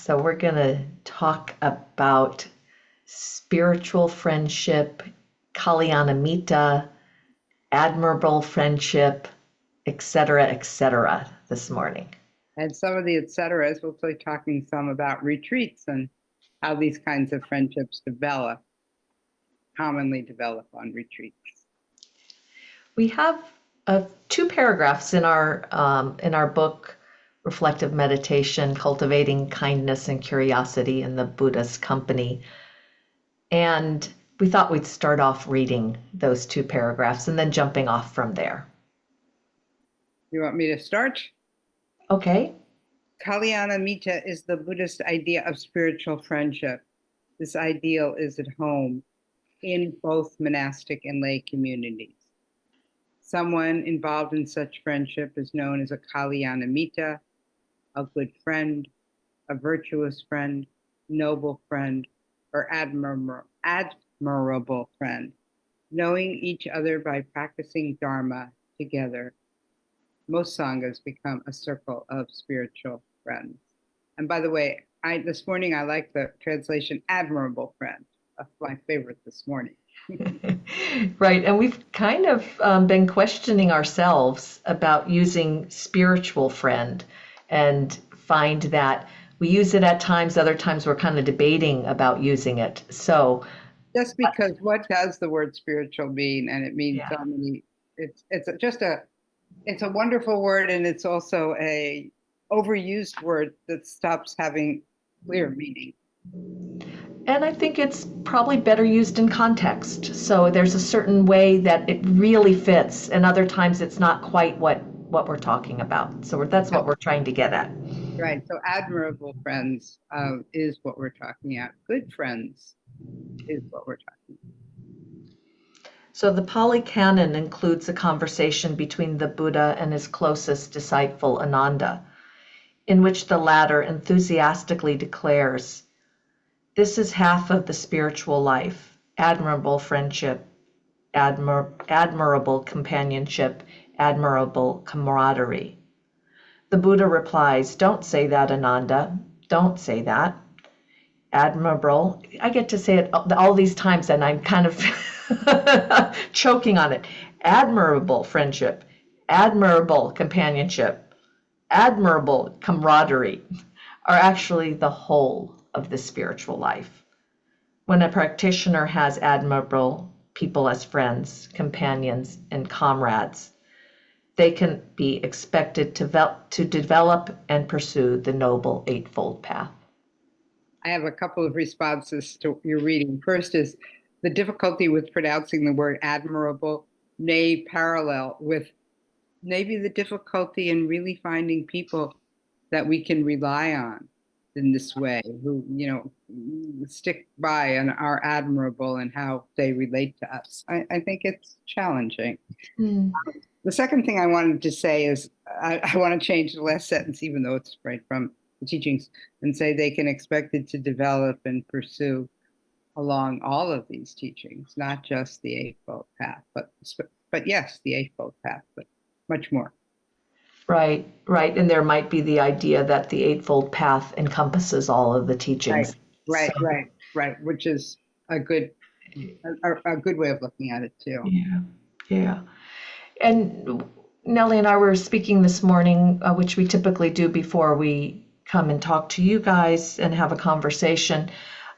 So we're going to talk about spiritual friendship, Kalyana-mitta, admirable friendship, etc., this morning. And some of the et ceteras, we'll be talking some about retreats and how these kinds of friendships commonly develop on retreats. We have two paragraphs in our book, Reflective Meditation, Cultivating Kindness and Curiosity in the Buddha's Company. And we thought we'd start off reading those two paragraphs and then jumping off from there. You want me to start? Okay. Kalyana-mitta is the Buddhist idea of spiritual friendship. This ideal is at home in both monastic and lay communities. Someone involved in such friendship is known as a Kalyana-mitta, a good friend, a virtuous friend, noble friend, or admirable friend. Knowing each other by practicing Dharma together, most Sanghas become a circle of spiritual friends. And by the way, this morning I like the translation admirable friend. That's my favorite this morning. Right. And we've kind of been questioning ourselves about using spiritual friend and find that we use it at times, other times we're kind of debating about using it. So just because what does the word spiritual mean? And it means so many, it's a wonderful word, and it's also a overused word that stops having clear meaning. And I think it's probably better used in context. So there's a certain way that it really fits, and other times it's not quite what we're talking about. So that's what we're trying to get at. Right. So admirable friends is what we're talking about. Good friends is what we're talking about. So the Pali Canon includes a conversation between the Buddha and his closest disciple, Ananda, in which the latter enthusiastically declares, "This is half of the spiritual life, admirable friendship, admirable companionship, admirable camaraderie." The Buddha replies, "Don't say that, Ananda. Don't say that. Admirable." I get to say it all these times, and I'm kind of choking on it. Admirable friendship, admirable companionship, admirable camaraderie are actually the whole of the spiritual life. When a practitioner has admirable people as friends, companions, and comrades, they can be expected to develop and pursue the Noble Eightfold Path. I have a couple of responses to your reading. First is the difficulty with pronouncing the word admirable may parallel with maybe the difficulty in really finding people that we can rely on in this way, who, stick by and are admirable and how they relate to us. I think it's challenging. The second thing I wanted to say is I want to change the last sentence, even though it's right from the teachings, and say they can expect it to develop and pursue along all of these teachings, not just the Eightfold Path, but yes, the Eightfold Path, but much more. Right. And there might be the idea that the Eightfold Path encompasses all of the teachings. Right. Which is a good way of looking at it too. Yeah. And Nellie and I were speaking this morning, which we typically do before we come and talk to you guys and have a conversation.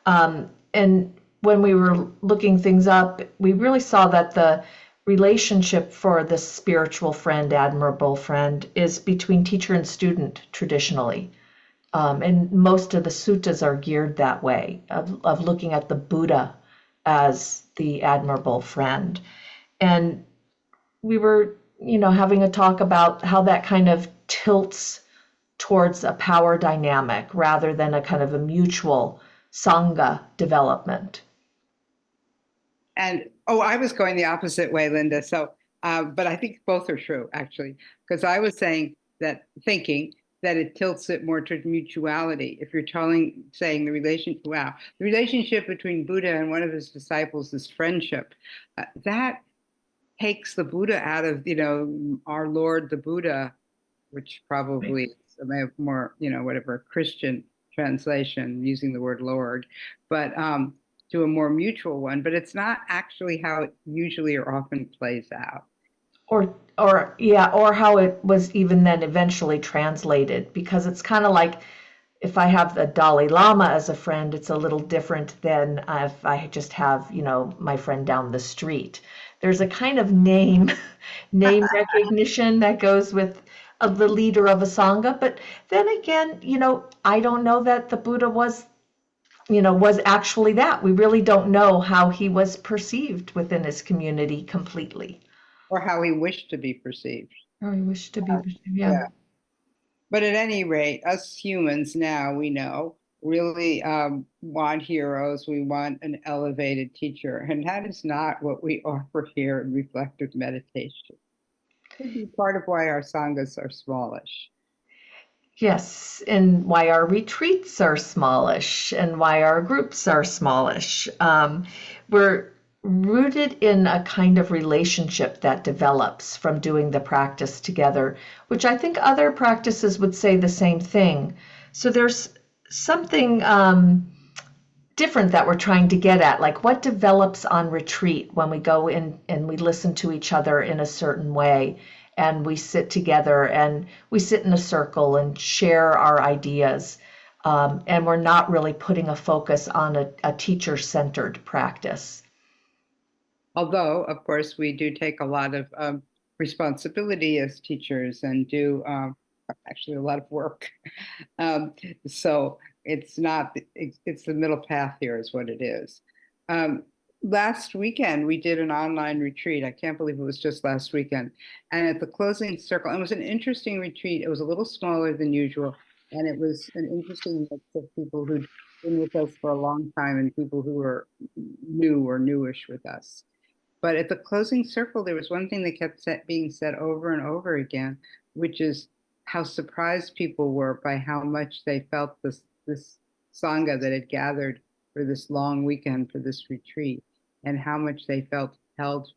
And when we were looking things up, we really saw that the relationship for the spiritual friend, admirable friend, is between teacher and student traditionally. And most of the suttas are geared that way, of looking at the Buddha as the admirable friend. And we were, having a talk about how that kind of tilts towards a power dynamic rather than a kind of a mutual Sangha development. And, I was going the opposite way, Linda. So, but I think both are true, actually, because I was thinking that it tilts it more towards mutuality. If you're saying the relationship between Buddha and one of his disciples is friendship, that takes the Buddha out of, our Lord, the Buddha, which probably is more, whatever Christian translation, using the word Lord, but to a more mutual one. But it's not actually how it usually or often plays out. Or how it was even then eventually translated, because it's kind of like if I have the Dalai Lama as a friend, it's a little different than if I just have, my friend down the street. There's a kind of name recognition that goes with the leader of a Sangha. But then again, I don't know that the Buddha was actually that. We really don't know how he was perceived within his community completely. Or how he wished to be perceived. Or he wished to be perceived, yeah. Yeah. But at any rate, us humans now, we know, really want heroes. We want an elevated teacher. And that is not what we offer here in reflective meditation. Could be part of why our sanghas are smallish. Yes, and why our retreats are smallish and why our groups are smallish. We're rooted in a kind of relationship that develops from doing the practice together, which I think other practices would say the same thing. So there's something different that we're trying to get at, like what develops on retreat when we go in and we listen to each other in a certain way, and we sit together and we sit in a circle and share our ideas, and we're not really putting a focus on a teacher-centered practice. Although, of course, we do take a lot of responsibility as teachers and do actually a lot of work. So it's not, it's the middle path here is what it is. Last weekend, we did an online retreat. I can't believe it was just last weekend. And at the closing circle, it was an interesting retreat. It was a little smaller than usual. And it was an interesting mix of people who'd been with us for a long time and people who were new or newish with us. But at the closing circle, there was one thing that kept being said over and over again, which is how surprised people were by how much they felt this Sangha that had gathered for this long weekend for this retreat, and how much they felt held,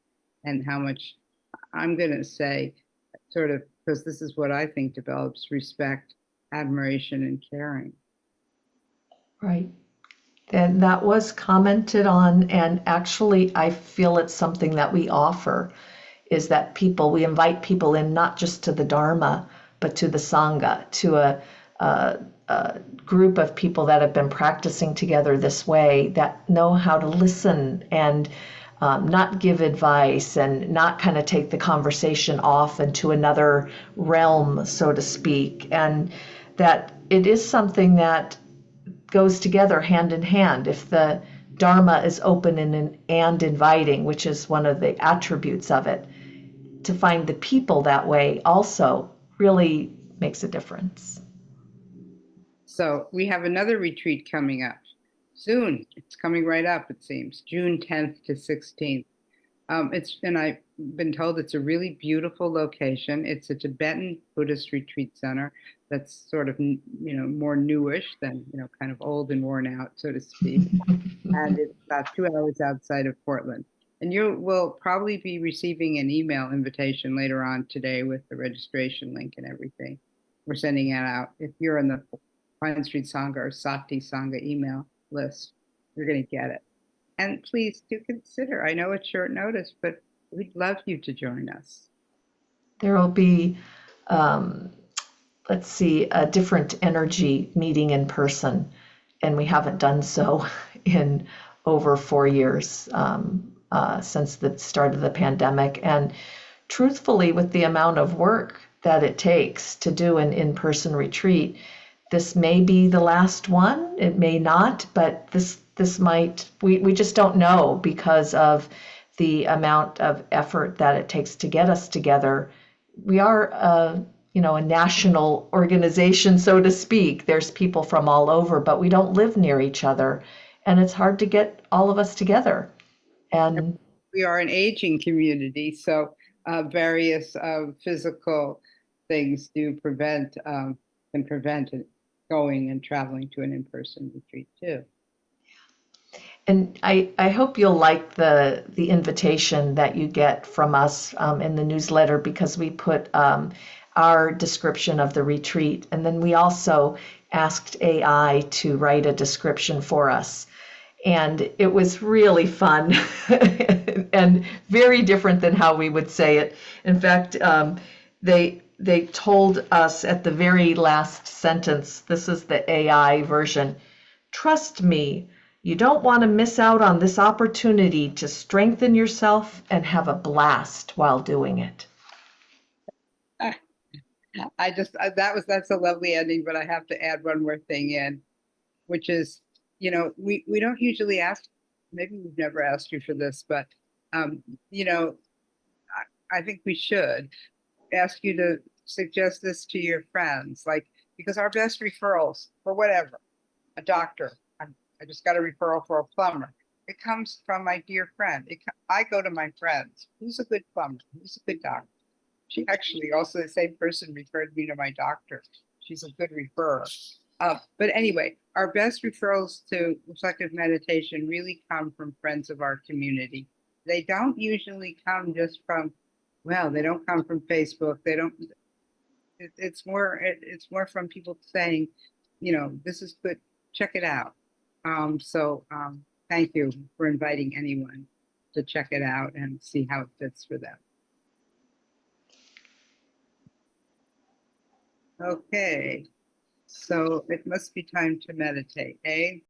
and how much, I'm going to say, sort of, because this is what I think develops respect, admiration, and caring. Right. And that was commented on, and actually I feel it's something that we offer, is that we invite people in not just to the Dharma, but to the Sangha, to a group of people that have been practicing together this way, that know how to listen and not give advice and not kind of take the conversation off into another realm, so to speak, and that it is something that goes together hand in hand. If the Dharma is open and inviting, which is one of the attributes of it, to find the people that way also really makes a difference. So we have another retreat coming up soon. It's coming right up, it seems, June 10th to 16th. And I've been told it's a really beautiful location. It's a Tibetan Buddhist retreat center that's sort of, more newish than, kind of old and worn out, so to speak. And it's about 2 hours outside of Portland. And you will probably be receiving an email invitation later on today with the registration link and everything. We're sending it out. If you're in the Pine Street Sangha or Sati Sangha email list, you're going to get it. And please do consider, I know it's short notice, but we'd love you to join us. There will be, a different energy meeting in person, and we haven't done so in over 4 years since the start of the pandemic. And truthfully, with the amount of work that it takes to do an in-person retreat, this may be the last one. It may not, but this might, we just don't know because of the amount of effort that it takes to get us together. We are a national organization, so to speak. There's people from all over, but we don't live near each other, and it's hard to get all of us together. And we are an aging community, so various physical things do prevent it going and traveling to an in-person retreat too. And I hope you'll like the invitation that you get from us in the newsletter, because we put our description of the retreat, and then we also asked AI to write a description for us. And it was really fun and very different than how we would say it. In fact, they told us at the very last sentence, this is the AI version, "Trust me, you don't want to miss out on this opportunity to strengthen yourself and have a blast while doing it." That's a lovely ending, but I have to add one more thing in, which is, we don't usually ask, maybe we've never asked you for this, but, you know, I think we should ask you to suggest this to your friends, like, because our best referrals for whatever, a doctor, I just got a referral for a plumber. It comes from my dear friend. I go to my friends. Who's a good plumber? Who's a good doctor? She actually, also the same person referred me to my doctor. She's a good referrer. But anyway, our best referrals to reflective meditation really come from friends of our community. They don't usually come just from, well, they don't come from Facebook. They don't, it's more from people saying, this is good, check it out. Thank you for inviting anyone to check it out and see how it fits for them. Okay, so it must be time to meditate, eh?